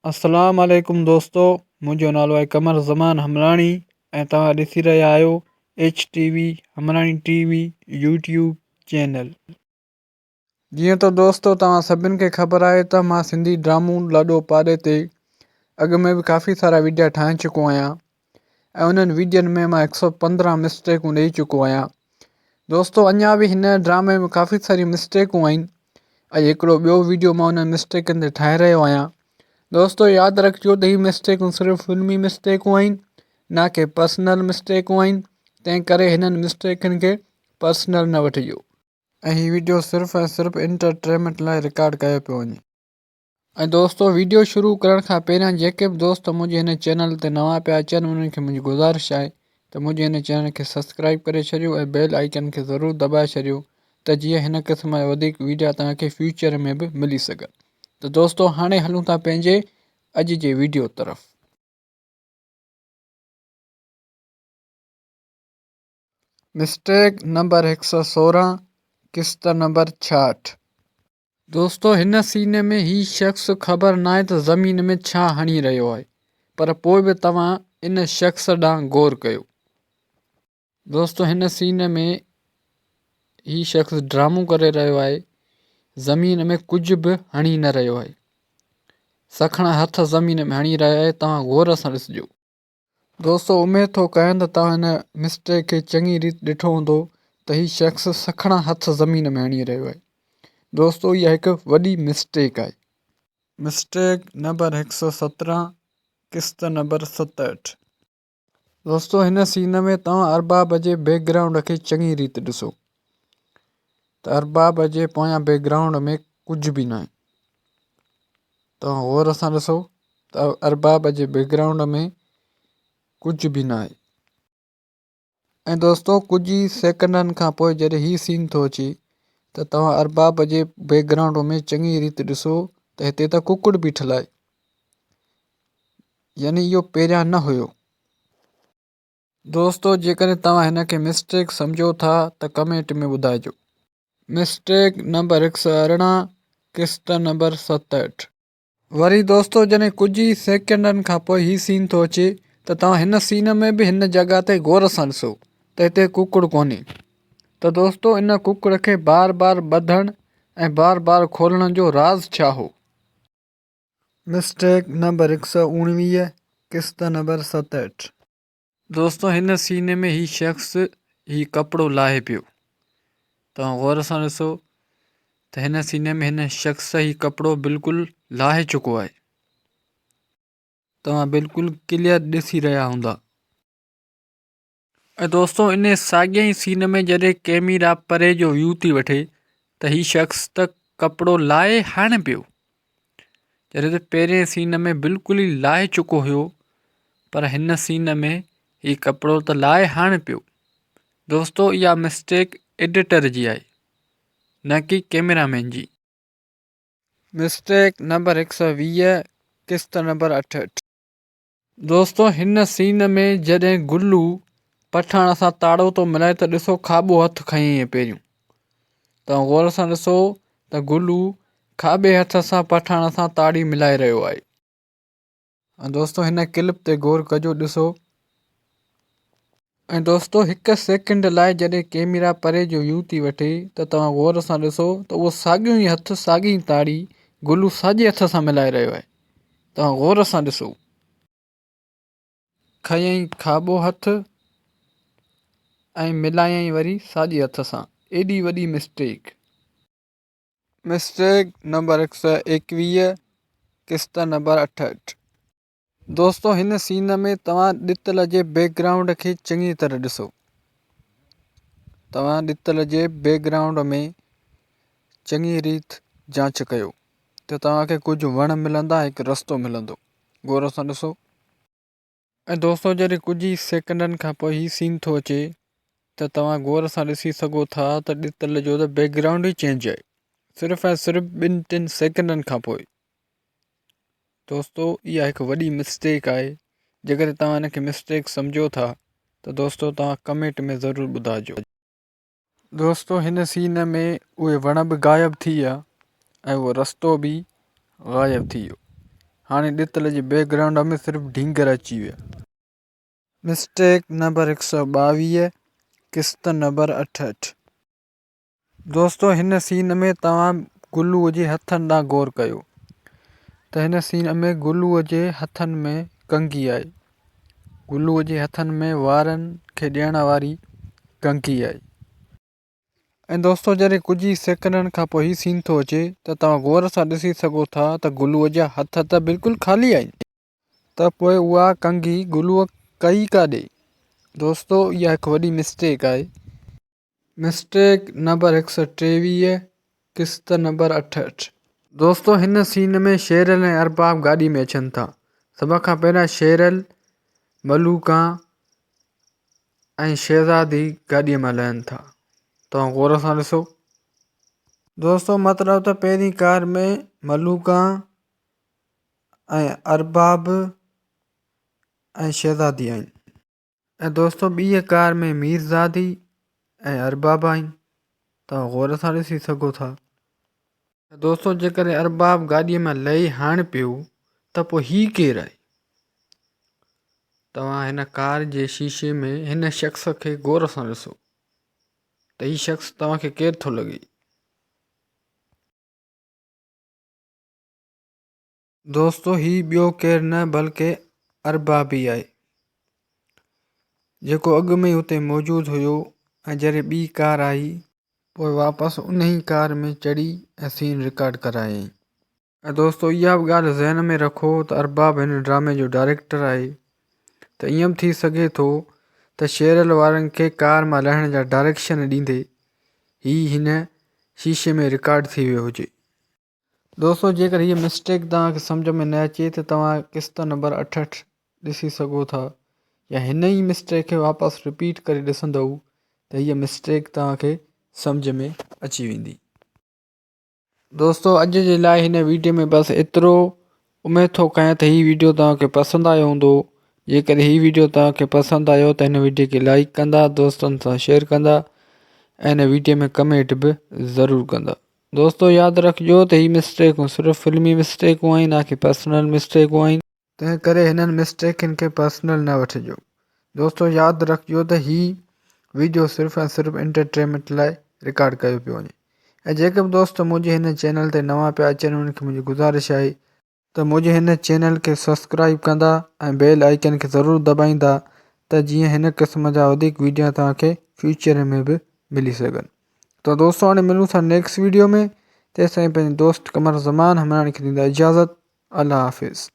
अस्सलाम वालेकुम दोस्तों, मुंहिंजो नालो आहे कमर ज़मान हमराणी ऐं तव्हां ॾिसी रहिया आहियो HTV हमराणी TV यूट्यूब चैनल। जीअं त दोस्तों तव्हां सभिनि खे ख़बर आहे त मां सिंधी ड्रामो लाॾो पाड़े ते अॻु में बि काफ़ी सारा वीडियो ठाहे चुको आहियां ऐं उन्हनि वीडियोनि में मां 115 मिस्टेकूं ॾेई चुको आहियां। दोस्तों अञा बि हिन ड्रामे में काफ़ी सारी मिस्टेकूं आहिनि ऐं हिकिड़ो ॿियो वीडियो मां उन्हनि मिस्टेकनि ते ठाहे रहियो आहियां। दोस्तों यादि रखिजो त हीअ मिस्टेकूं सिर्फ़ु फिल्मी मिस्टेकूं आहिनि, न कि पर्सनल मिस्टेकूं आहिनि। तंहिं करे हिननि मिस्टेकनि खे पर्सनल न वठिजो ऐं हीअ वीडियो सिर्फ़ु ऐं सिर्फ़ु एंटरटेनमेंट लाइ रिकॉर्ड कयो पियो वञे। ऐं दोस्तों वीडियो शुरू करण खां पहिरियां जेके बि दोस्त मुंहिंजे हिन चैनल ते नवां पिया अचनि उन्हनि खे मुंहिंजी गुज़ारिश आहे त मुंहिंजे हिन चैनल खे सब्सक्राइब करे छॾियो ऐं बेल आइकन खे ज़रूरु दॿाए छॾियो त जीअं हिन क़िस्म जा वधीक वीडियो तव्हांखे फ्यूचर में बि मिली सघनि। त दोस्तों हाणे हलूं था पंहिंजे अॼु जे वीडियो तरफ़। मिस्टेक नंबर 116 किस्त नंबर 66। दोस्तों हिन सीन में ही शख़्स ख़बर न आहे त ज़मीन में छा हणी रहियो आहे, पर पोइ बि तव्हां इन शख़्स ॾांहुं गौर कयो। दोस्तों हिन सीन में ही शख़्स ड्रामो करे रहियो आहे, ज़मीन में कुझु बि हणी न रहियो आहे, सखणा हथ ज़मीन में हणी रहिया आहे। तव्हां गौर सां ॾिसिजो। दोस्तों उमेद थो कयां त तव्हां हिन मिस्टेक खे चङी रीति ॾिठो हूंदो त ही शख़्स सखणा हथ ज़मीन में हणी रहियो आहे। दोस्तों इहा हिकु वॾी मिस्टेक आहे। मिस्टेक नंबर 117 किस्त नंबर 67। दोस्तों हिन सीन में तव्हां अरबाब जे बैकग्राउंड खे चङी रीति ॾिसो त अरबाब जे पोयां बैकग्राउंड में कुझु बि न आहे। तव्हां गौर सां ॾिसो त अरबाब जे बैकग्राउंड में कुझु बि न आहे। ऐं दोस्तों कुझु ई सेकंडनि खां पोइ जॾहिं हीउ सीन थो अचे त तव्हां अरबाब जे बैकग्राउंड में चङी रीति ॾिसो त हिते त कुकुड़ बीठल आहे, यानी इहो पहिरियां न हुयो। दोस्तों जेकॾहिं तव्हां हिन खे मिस्टेक सम्झो था त कमेंट में ॿुधाइजो। मिस्टेक नंबर 118 किस्त नंबर 67। वरी दोस्तों जॾहिं कुझु ई सेकंडनि खां पोइ हीउ सीन थो अचे त तव्हां हिन सीन में बि हिन जॻह ते गौर सां ॾिसो त हिते कुकुड़ कोन्हे। त दोस्तों इन कुकुड़ खे बार बार ॿधण ऐं बार बार खोलण जो राज़ छा हो। मिस्टेक नंबर 119 किस्त नंबर 67। दोस्तों हिन सीन में ही शख़्स ही कपिड़ो लाहे पियो। तव्हां गौर सां ॾिसो त हिन सीन में हिन शख़्स ही कपिड़ो बिल्कुलु लाहे चुको आहे। तव्हां बिल्कुलु क्लियर ॾिसी रहिया हूंदा। ऐं दोस्तों इन साॻिए ई सीन में जॾहिं कैमरा परे जो व्यू थी वठे त ही शख़्स त कपिड़ो लाहे हण पियो, जॾहिं त पहिरें सीन में बिल्कुलु ई लाहे चुको हुयो, पर हिन सीन में ही कपिड़ो त लाहे हण पियो। दोस्तों इहा मिस्टेक एडिटर जी आहे, न कि कैमरामैन जी। मिस्टेक नंबर 120 किस्त नंबर 68। दोस्तों हिन सीन में जॾहिं गुल्लू पठाण सां ताड़ो थो मिलाए त ॾिसो खाॿो हथु खईं पहिरियों। तव्हां गौर सां ॾिसो त गुल्लू खाॿे हथ सां पठाण सां ताड़ी मिलाए रहियो आहे। ऐं दोस्तों हिन क्लिप ते गौर कजो, ॾिसो। ऐं दोस्तों हिकु सेकेंड लाइ जॾहिं कैमरा परे जो व्यू थी वठे त तव्हां गौर सां ॾिसो त उहो साॻियो ई हथु साॻी ताड़ी गुल्लू साॼे हथ सां मिलाए रहियो आहे। तव्हां गौर सां ॾिसो, खयईं खाॿो हथु ऐं मिलायईं वरी साॼे हथ सां। एॾी वॾी मिस्टेक। मिस्टेक नंबर 121 किस्त नंबर 68। दोस्तों हिन सीन में तव्हां ॾितल जे बैकग्राउंड खे चङी तरह ॾिसो। तव्हां ॾितल जे बैकग्राउंड में चङी रीति जांच कयो त तव्हांखे कुझु वण मिलंदा, हिकु रस्तो मिलंदो। गौर सां ॾिसो। ऐं दोस्तों जॾहिं कुझु ई सेकंडनि खां पोइ हीउ सीन थो अचे त तव्हां गौर सां ॾिसी सघो था त ॾितल जो त बैकग्राउंड ई चेंज आहे, सिर्फ़ु ऐं सिर्फ़ु 2-3 सेकंडनि खां पोइ। दोस्तों इहा हिकु वॾी मिस्टेक आहे। जेकॾहिं तव्हां हिन खे मिस्टेक सम्झो था त दोस्तों तव्हां कमेंट में ज़रूरु ॿुधाइजो। दोस्तों हिन सीन में उहे वण बि ग़ाइबु थी विया ऐं उहो रस्तो बि ग़ाइबु थी वियो। हाणे ॾितल जे बैकग्राउंड में सिर्फ़ु ढींगर अची विया। मिस्टेक नंबर 122, किस्त नंबर 68। दोस्तों हिन सीन में तव्हां गुलूअ जे हथनि ॾांहुं गौर कयो त हिन सीन में गुलूअ जे हथनि में कंघी आहे। गुलूअ जे हथनि में वारनि खे ॾियण वारी कंघी आहे। ऐं दोस्तों जॾहिं कुझु ई सेकंडनि खां पोइ हीउ सीन थो अचे त तव्हां गौर सां ॾिसी सघो था त गुलूअ जा हथ त बिल्कुलु ख़ाली आहिनि, त पोइ उहा कंघी गुलूअ कई काॾे। दोस्तों इहा हिकु वॾी मिस्टेक आहे। मिस्टेक नंबर 123, किस्त नंबर 68। दोस्तों हिन सीन में शेरल ऐं अरबाब गाॾी में अचनि था। सभ खां पहिरियां शेरल, मलूका ऐं शहज़ादी गाॾीअ मां लहनि था। तव्हां गौर सां ॾिसो। दोस्तों मतिलबु त पहिरीं कार में मलूका ऐं अरबाब ऐं शहज़ादी आहिनि, ऐं दोस्तों ॿीअ कार में मीरज़ादी ऐं अरबाब आहिनि। तव्हां गौर सां ॾिसी सघो था। दोस्तों जेकॾहिं अरबाब गाॾीअ मां लही हाण पियो त पोइ हीउ केरु आहे? तव्हां हिन कार जे शीशे में हिन शख़्स खे गौर सां ॾिसो त हीउ शख़्स तव्हांखे केरु थो लॻे। दोस्तों हीउ ॿियो केरु न बल्कि अरबाब ई आहे, जेको अॻु में ई हुते मौजूदु हुयो ऐं जॾहिं ॿी कार आई पोइ वापसि उन ई कार में चढ़ी ऐं सीन रिकॉर्ड करायईं। ऐं दोस्तों इहा बि ॻाल्हि ज़हन में रखो त अरबाब हिन ड्रामे जो डायरेक्टर आहे, त ईअं बि थी सघे थो त शेरल वारनि खे कार मां लहण जा डायरेक्शन ॾींदे हीउ हिन शीशे में रिकॉर्ड थी वियो हुजे। दोस्तों जेकर हीअ मिस्टेक तव्हांखे सम्झ में न अचे त तव्हां किस्त नंबर 68 ॾिसी सघो था, या हिन ई मिस्टेक खे वापसि रिपीट करे ॾिसंदव त हीअ मिस्टेक तव्हांखे सम्झ में अची वेंदी। दोस्तों अॼु जे लाइ हिन वीडियो में बसि एतिरो। उमेद थो कयां त हीउ वीडियो तव्हांखे पसंदि आयो हूंदो। जेकर हीउ वीडियो तव्हांखे पसंदि आयो त हिन वीडियो खे लाइक कंदा, दोस्तनि सां शेयर कंदा ऐं हिन वीडियो में कमेंट बि ज़रूरु कंदा। दोस्तों यादि रखिजो त हीअ मिस्टेकूं सिर्फ़ु फिल्मी मिस्टेकूं आहिनि, ना कि पर्सनल मिस्टेकूं आहिनि। तंहिं करे हिननि मिस्टेकनि खे पर्सनल न वठिजो। दोस्तों यादि रखिजो त हीउ वीडियो सिर्फ़ु ऐं सिर्फ़ु एंटरटेनमेंट लाइ रिकॉर्ड कयो पियो वञे। ऐं जेके बि दोस्त मुंहिंजे हिन चैनल ते नवां पिया अचनि उन्हनि खे मुंहिंजी गुज़ारिश आहे त मुंहिंजे हिन चैनल खे सब्सक्राइब कंदा ऐं बेल आइकन खे ज़रूरु दॿाईंदा त जीअं हिन क़िस्म जा वधीक वीडियो तव्हांखे फ्यूचर में बि मिली सघनि। त दोस्तों हाणे मिलूं था नेक्स्ट वीडियो में। तेसिताईं पंहिंजे दोस्त कमर ज़मान हमराणी खे ॾींदा इजाज़त। अल्लाह हाफ़िज़।